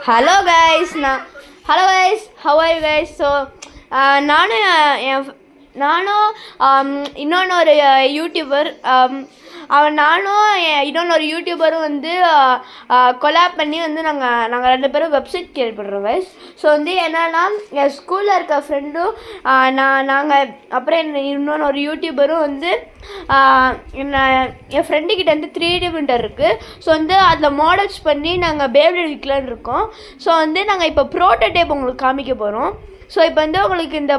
Hello guys hello guys, how are you guys? So நானும் இன்னொன்று ஒரு யூடியூபர் இன்னொன்று யூடியூபரும் வந்து கொலாப் பண்ணி வந்து நாங்கள் ரெண்டு பேரும் வெப்சைட் கிரியேட் பண்ணுறோம் கைஸ். ஸோ வந்து என்னென்னா என் ஸ்கூலில் இருக்க ஃப்ரெண்டும் நாங்கள் அப்புறம் இன்னொன்று ஒரு யூடியூபரும் வந்து என் ஃப்ரெண்டுக்கிட்ட வந்து 3D பிரிண்டர் இருக்குது. ஸோ வந்து அதில் மாடல்ஸ் பண்ணி நாங்கள் பேப்ளேட் விற்கலான்னு இருக்கோம். ஸோ வந்து நாங்கள் இப்போ ப்ரோட்டோடைப் உங்களுக்கு காமிக்க போகிறோம். ஸோ இப்போ வந்து உங்களுக்கு இந்த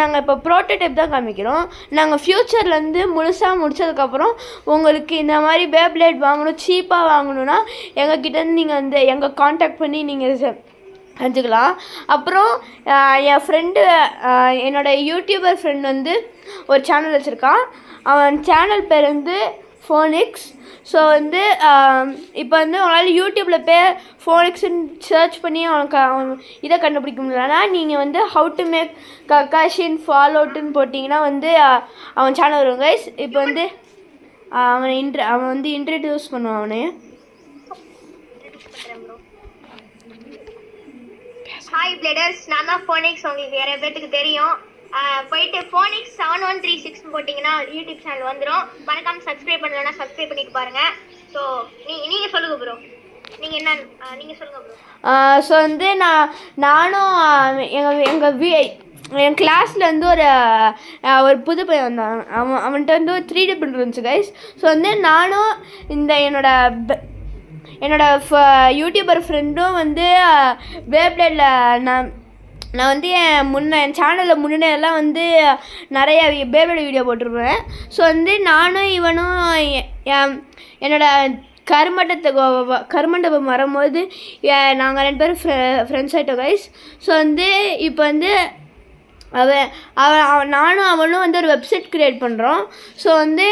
நாங்கள் இப்போ ப்ரோட்டோடைப் தான் காமிக்கிறோம். நாங்கள் ஃப்யூச்சரில் வந்து முழுசாக முடித்ததுக்கப்புறம் உங்களுக்கு இந்த மாதிரி பேப்ளேட் வாங்கணும், சீப்பாக வாங்கணுன்னா எங்ககிட்டேருந்து நீங்கள் வந்து எங்கள் காண்டாக்ட் பண்ணி நீங்கள் செஞ்சுக்கலாம். அப்புறம் என் ஃப்ரெண்டு என்னோடய யூடியூபர் ஃப்ரெண்ட் வந்து ஒரு சேனல் வச்சுருக்கான். அவன் சேனல் பேர் வந்து ஃபோனிக்ஸ். ஸோ வந்து இப்போ வந்து உங்களால் யூடியூப்பில் போய் ஃபோனிக்ஸ்ன்னு சர்ச் பண்ணி அவன் இதை கண்டுபிடிக்க முடியலன்னா நீங்கள் வந்து ஹவு டு மேக் கக்காஷின் ஃபால் அவுட்டுன்னு போட்டிங்கன்னா வந்து அவன் சேனல் வரும் கைஸ். இப்போ வந்து அவன் வந்து இன்ட்ரடியூஸ் பண்ணுவான் அவனே. ஹாய் பிளேடர்ஸ், நான் தான் ஃபோனிக்ஸ். உங்களுக்கு நிறைய பேருக்கு தெரியும். போயிட்டு ஃபோனிக்ஸ் 7136 போட்டிங்கன்னா யூடியூப் சேனல் வந்துடும். மறக்காம சப்ஸ்கிரைப் பண்ணலன்னா சப்ஸ்கிரைப் பண்ணிட்டு பாருங்க. ஸோ நீங்கள் சொல்லுங்கள் ப்ரோ, நீங்கள் என்ன நீங்கள் சொல்லுங்கள் ப்ரோ. ஸோ வந்து நானும் என் கிளாஸில் வந்து ஒரு புது பையன் வந்தான். அவன்கிட்ட வந்து ஒரு 3D பிரிண்டர் இருந்துச்சு கைஸ். ஸோ வந்து நானும் என்னோட யூடியூபர் ஃப்ரெண்டும் வந்து பேப்ளேட்டில் நான் வந்து என் சேனலில் முன்னெல்லாம் வந்து நிறைய பேப்ளேட் வீடியோ போட்டிருப்பேன். ஸோ வந்து நானும் இவனும் என்னோட கருமண்டபம் வரும்போது நாங்கள் ரெண்டு பேரும் ஃப்ரெண்ட்ஸ் ஆகிட்டோம் கைஸ். ஸோ வந்து இப்போ வந்து நானும் அவனும் வந்து ஒரு வெப்சைட் க்ரியேட் பண்ணுறோம். ஸோ வந்து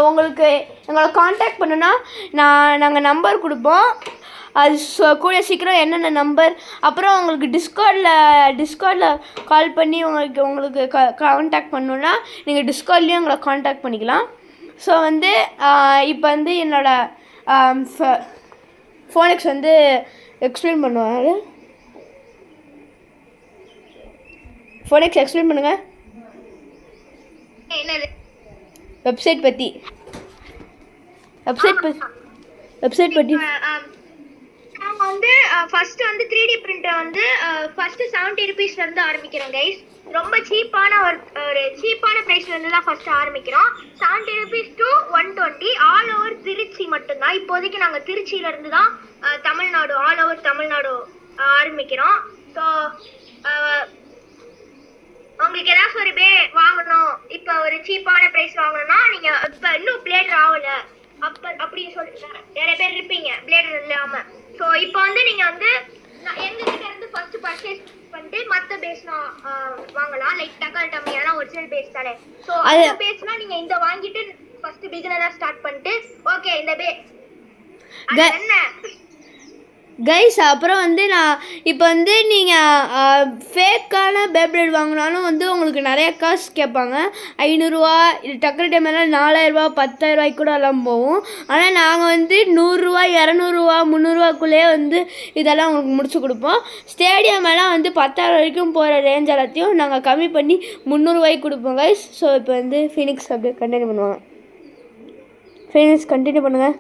உங்களுக்கு எங்களை காண்டாக்ட் பண்ணுன்னா நாங்கள் நம்பர் கொடுப்போம். அது கூடிய சீக்கிரம் என்னென்ன நம்பர், அப்புறம் உங்களுக்கு டிஸ்கார்டில் கால் பண்ணி உங்களுக்கு காண்டாக்ட் பண்ணணுன்னா நீங்கள் டிஸ்கார்ட்லேயும் எங்களை காண்டாக்ட் பண்ணிக்கலாம். ஸோ வந்து இப்போ வந்து என்னோடய ஃபோனிக்ஸ் வந்து எக்ஸ்பிளைன் பண்ணுவார். ஃபோனிக்ஸ் எக்ஸ்பிளைன் பண்ணுங்கள் வெப்சைட் பற்றி. வெப்சைட் பற்றி நாங்கள் வந்து ஃபர்ஸ்ட் வந்து 3D பிரிண்டர் வந்து ஃபர்ஸ்ட் 70 rupeesலேருந்து ஆரம்பிக்கிறோம் கைஸ். ரொம்ப சீப்பான ஒரு சீப்பான ப்ரைஸ்லேருந்து தான் ஃபர்ஸ்ட் ஆரம்பிக்கிறோம். 70 rupees to 120 all over Trichy மட்டும்தான். இப்போதைக்கு நாங்கள் திருச்சியிலேருந்து தான் தமிழ்நாடு ஆல் ஓவர் தமிழ்நாடு ஆரம்பிக்கிறோம். ஸோ உங்களுக்கு ஏதாச்சும் ஒரு வாங்கணும், இப்போ ஒரு சீப்பான ப்ரைஸ் வாங்கணும்னா நீங்கள் இப்போ இன்னும் பிளேடர் ஆகலை அப்படின்னு சொல்லி நிறைய பேர் இருப்பீங்க பிளேடர் இல்லாமல். ஸோ இப்போ வந்து நீங்கள் வந்து எங்ககிட்ட இருந்து ஃபர்ஸ்ட் பர்ச்சேஸ் பண்ணிட்டு மற்ற பேஸ்லாம் வாங்கலாம். லைக் டக்கல் டம்மியான ஒரிஜினல் பேஸ் தானே. ஸோ அந்த பேஸ்லாம் நீங்கள் இந்த வாங்கிட்டு ஃபர்ஸ்ட் பிகினராக ஸ்டார்ட் பண்ணிட்டு ஓகே இந்த என்ன கைஸ். அப்புறம் வந்து இப்போ வந்து நீங்கள் ஃபேக்கான பேப்ளேட் வாங்கினாலும் வந்து உங்களுக்கு நிறைய காசு கேட்பாங்க. 500 இது டக்கர் டைம் எல்லாம் 4000, 10,000 கூட எல்லாம் போகும். ஆனால் நாங்கள் வந்து 100, 200, 300 வந்து இதெல்லாம் உங்களுக்கு முடிச்சு கொடுப்போம். ஸ்டேடியம் எல்லாம் வந்து 10,000 வரைக்கும் போகிற ரேஞ்ச் எல்லாத்தையும் நாங்கள் கம்மி பண்ணி 300 கொடுப்போம் கைஸ். ஸோ இப்போ வந்து ஃபீனிக்ஸ் அப்படியே கண்டினியூ பண்ணுவாங்க. ஃபீனிக்ஸ் கண்டினியூ பண்ணுங்கள்.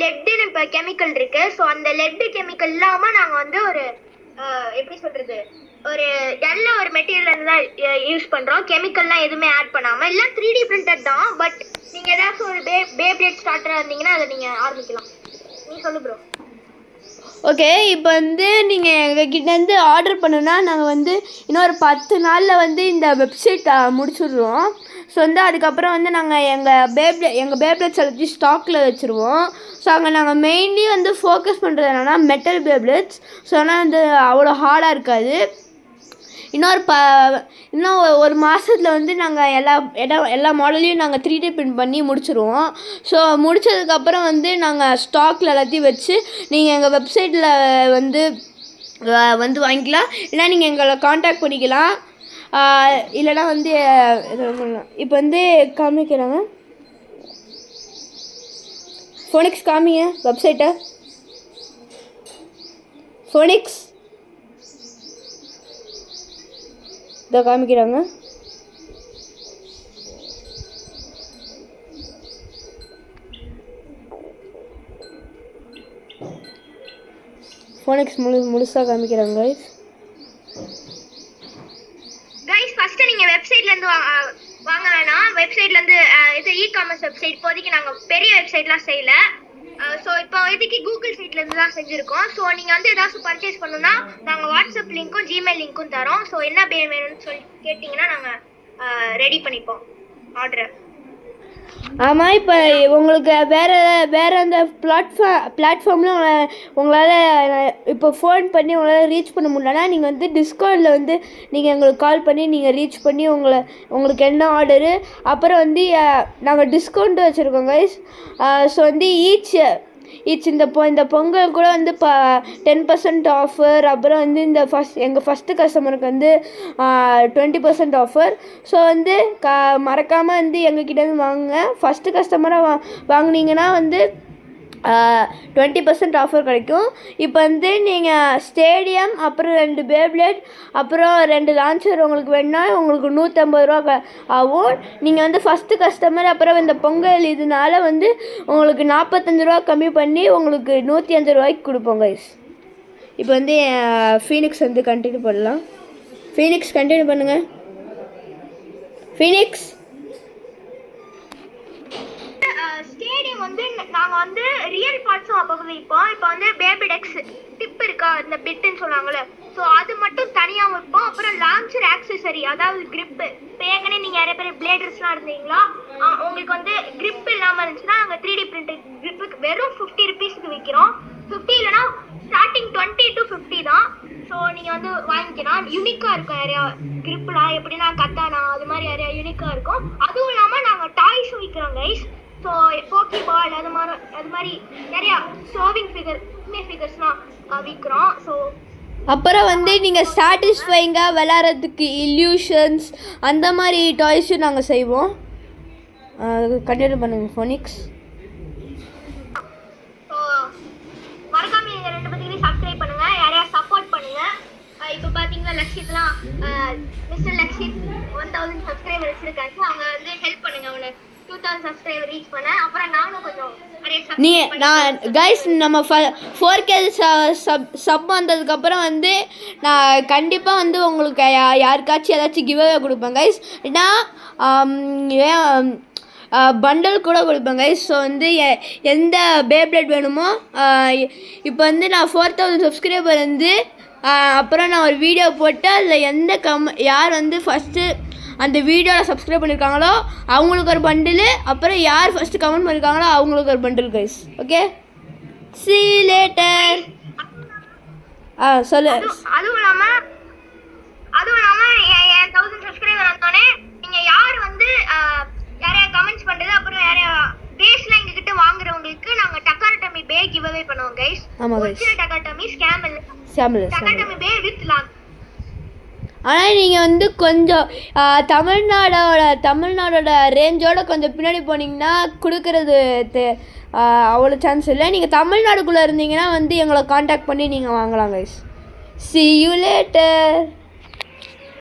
லெட்னு இப்போ கெமிக்கல் இருக்கு. ஸோ அந்த லெட் கெமிக்கல் இல்லாமல் நாங்கள் வந்து ஒரு எப்படி சொல்றது ஒரு நல்ல ஒரு மெட்டீரியல் தான் யூஸ் பண்ணுறோம். கெமிக்கல்லாம் எதுவுமே ஆட் பண்ணாமல். இல்லை 3D பிரிண்டட் தான். பட் நீங்கள் ஏதாச்சும் ஒரு பேப்ளேட் ஸ்டார்டராக இருந்தீங்கன்னா அதை நீங்கள் ஆரம்பிக்கலாம். நீ சொல்லு ப்ரோ. ஓகே, இப்போ வந்து நீங்கள் எங்ககிட்டேருந்து ஆர்டர் பண்ணுன்னா நாங்கள் வந்து இன்னொரு 10 நாளில் வந்து இந்த வெப்சைட் முடிச்சுடுறோம். ஸோ வந்து அதுக்கப்புறம் வந்து நாங்கள் எங்கள் பேப்ளேட்ஸ் எல்லாத்தையும் ஸ்டாக்கில் வச்சுருவோம். ஸோ அங்கே நாங்கள் மெயின்லி வந்து ஃபோக்கஸ் பண்ணுறது என்னென்னா மெட்டல் பேப்ளேட்ஸ். ஸோ ஆனால் வந்து அவ்வளோ ஹார்டாக இருக்காது. இன்னும் ஒரு மாதத்தில் வந்து நாங்கள் எல்லா மாடலையும் நாங்கள் 3D பிரிண்ட் பண்ணி முடிச்சுருவோம். ஸோ முடித்ததுக்கப்புறம் வந்து நாங்கள் ஸ்டாக்கில் எல்லாத்தையும் வச்சு நீங்கள் எங்கள் வெப்சைட்டில் வந்து வாங்கிக்கலாம். இல்லைனா நீங்கள் எங்களை காண்டாக்ட் பண்ணிக்கலாம். இல்லைனா வந்து இப்போ வந்து காமிக்கிறாங்க. ஃபோனிக்ஸ் காமிங்க வெப்சைட்டை. ஃபோனிக்ஸ் இதை காமிக்கிறாங்க. ஃபோனிக்ஸ் முழுசாக காமிக்கிறாங்க கைஸ். ஃபர்ஸ்ட் நீங்க வெப்சைட்ல இருந்து வாங்க வேணாம். வெப்சைட்ல இருந்து இது இ-காமர்ஸ் வெப்சைட் இப்போதைக்கு நாங்க பெரிய வெப்சைட்லாம் செய்யல. ஸோ இப்போ இதுக்கு கூகுள் சைட்ல இருந்து தான் செஞ்சிருக்கோம். ஸோ நீங்க வந்து ஏதாச்சும் பர்ச்சேஸ் பண்ணணும்னா நாங்கள் வாட்ஸ்அப் லிங்க்கும் ஜிமெயில் லிங்க்கும் தரோம். ஸோ என்ன பேர் வேணும்னு சொல்லி கேட்டிங்கன்னா நாங்கள் ரெடி பண்ணிப்போம் ஆர்டரை. ஆமாம், இப்போ உங்களுக்கு வேறு அந்த பிளாட்ஃபார்மில் உங்களால் இப்போ ஃபோன் பண்ணி உங்களால் ரீச் பண்ண முடியலன்னா நீங்கள் வந்து டிஸ்கவுண்டில் வந்து நீங்கள் எங்களுக்கு கால் பண்ணி நீங்கள் ரீச் பண்ணி உங்களுக்கு என்ன ஆர்டரு, அப்புறம் வந்து நாங்கள் டிஸ்கவுண்ட் வச்சுருக்கோம் கைஸ். ஸோ வந்து ஈச் இந்த பொங்கல் கூட வந்து 10% ஆஃபர், அப்புறம் வந்து எங்கள் ஃபஸ்ட்டு கஸ்டமருக்கு வந்து 20% ஆஃபர். ஸோ வந்து மறக்காமல் வந்து எங்ககிட்டேருந்து வாங்குங்க. ஃபஸ்ட்டு கஸ்டமராக வாங்கினீங்கன்னா வந்து 20% ஆஃபர் கிடைக்கும். இப்போ வந்து நீங்கள் ஸ்டேடியம், அப்புறம் 2 பேப்ளேட், அப்புறம் 2 லான்ச்சர் உங்களுக்கு வேணுன்னா உங்களுக்கு 150 ரூபா ஆகும். நீங்கள் வந்து ஃபஸ்ட்டு கஸ்டமர், அப்புறம் இந்த பொங்கல் இதனால வந்து உங்களுக்கு 45 ரூபா கம்மி பண்ணி உங்களுக்கு 105 ரூபாய்க்கு கொடுப்போம் கைஸ். இப்போ வந்து ஃபீனிக்ஸ் வந்து கண்டினியூ பண்ணலாம். ஃபீனிக்ஸ் கண்டினியூ பண்ணுங்கள். ஃபீனிக்ஸ் ஸ்டேடியம் வந்து நாங்கள் வந்து ரியல் பார்ட்ஸும் அப்போ விற்போம். இப்போ வந்து பேபி டெக்ஸ் டிப் இருக்கா, இந்த பிட்டுன்னு சொல்லுவாங்கள்ல, ஸோ அது மட்டும் தனியாக விற்போம். அப்புறம் லான்ச்சர் ஆக்சசரி, அதாவது கிரிப்பு. இப்போ ஏற்கனவே நீங்கள் நிறைய பேர் பிளேடர்ஸ்லாம் இருந்தீங்களா, உங்களுக்கு வந்து கிரிப் இல்லாமல் இருந்துச்சுன்னா நாங்கள் 3D பிரிண்டட் கிரிப்புக்கு வெறும் 50 ருபீஸ்க்கு விற்கிறோம். 50 இல்லைனா ஸ்டார்டிங் 20 to 50 தான். ஸோ நீங்கள் வந்து வாங்கிக்கலாம். யூனிக்காக இருக்கும் நிறையா கிரிப்லாம், எப்படின்னா கத்தானா அது மாதிரி நிறையா யூனிக்காக இருக்கும். அதுவும் இல்லாமல் நாங்கள் டாய்ஸும் விற்கிறோம் கைஸ். ஸோ போக்கி பால் அது மாதிரி நிறையா ஷோவிங் ஃபிகர்ஸ்லாம் விற்கிறோம். ஸோ அப்புறம் வந்து நீங்கள் சாட்டிஸ்ஃபைங்காக விளாட்றதுக்கு இல்யூஷன்ஸ் அந்த மாதிரி டாய்ஸும் நாங்கள் செய்வோம். கண்டினியூ பண்ணுங்க ஃபோனிக்ஸ். ஸோ மறக்காம நீங்கள் 2 பேத்துக்குமே சப்ஸ்கிரைப் பண்ணுங்கள், யாரையா சப்போர்ட் பண்ணுங்கள். இப்போ பார்த்தீங்கன்னா லக்ஷித்லாம் மிஸ்டர் லக்ஷித் 1000 சப்ஸ்கிரைபர் வச்சுருக்காங்க. அவங்க வந்து ஹெல்ப் பண்ணுங்கள் அவனை 2000 சப்ஸ்கிரைபர் ரீச் பண்ண. அப்புறம் நானும் கொஞ்சம் நான் கைஸ் நம்ம 4K சப் வந்ததுக்கப்புறம் வந்து நான் கண்டிப்பாக வந்து உங்களுக்கு யாருக்காச்சும் ஏதாச்சும் கிவ்அவே கொடுப்பேன் கைஸ். ஏன்னா பண்டல் கூட கொடுப்பேன் கைஸ். ஸோ வந்து எந்த பேப்ளேட் வேணுமோ இப்போ வந்து நான் 4000 சப்ஸ்கிரைபர் வந்து அப்புறம் நான் ஒரு வீடியோ போட்டு அதில் யார் வந்து ஃபஸ்ட்டு அந்த வீடியோவில் சப்ஸ்கிரைப் பண்ணியிருக்காங்களோ அவங்களுக்கு ஒரு பண்டில், அப்புறம் யார் ஃபஸ்ட்டு கமெண்ட் பண்ணியிருக்காங்களோ அவங்களுக்கு ஒரு bundle guys. Okay, see you later. சொல்லு. அதுவும் இல்லாமல் 1000 சப்ஸ்கிரைபர் வந்தோடனே நீங்கள் யார் வந்து யாரையா கமெண்ட்ஸ் பண்ணுறது, அப்புறம் யாரையா பேஸ்லாம் எங்ககிட்ட வாங்குறவங்களுக்கு நாங்கள் டக்காட்டமி பே கிவ்அவே பண்ணுவோம் கைஸ். ஆமாம் கைஸ், டக்காட்டமி ஸ்கேம் இல்லை, டக்காட்டமி பே வித் லாங். ஆனால் நீங்கள் வந்து கொஞ்சம் தமிழ்நாடோட ரேஞ்சோட கொஞ்சம் பின்னாடி போனீங்கன்னா கொடுக்கறது அவ்வளோ சான்ஸ் இல்லை. நீங்கள் தமிழ்நாடுக்குள்ளே இருந்தீங்கன்னா வந்து எங்களை காண்டாக்ட் பண்ணி நீங்கள் வாங்கலாம் கைஸ். see you later.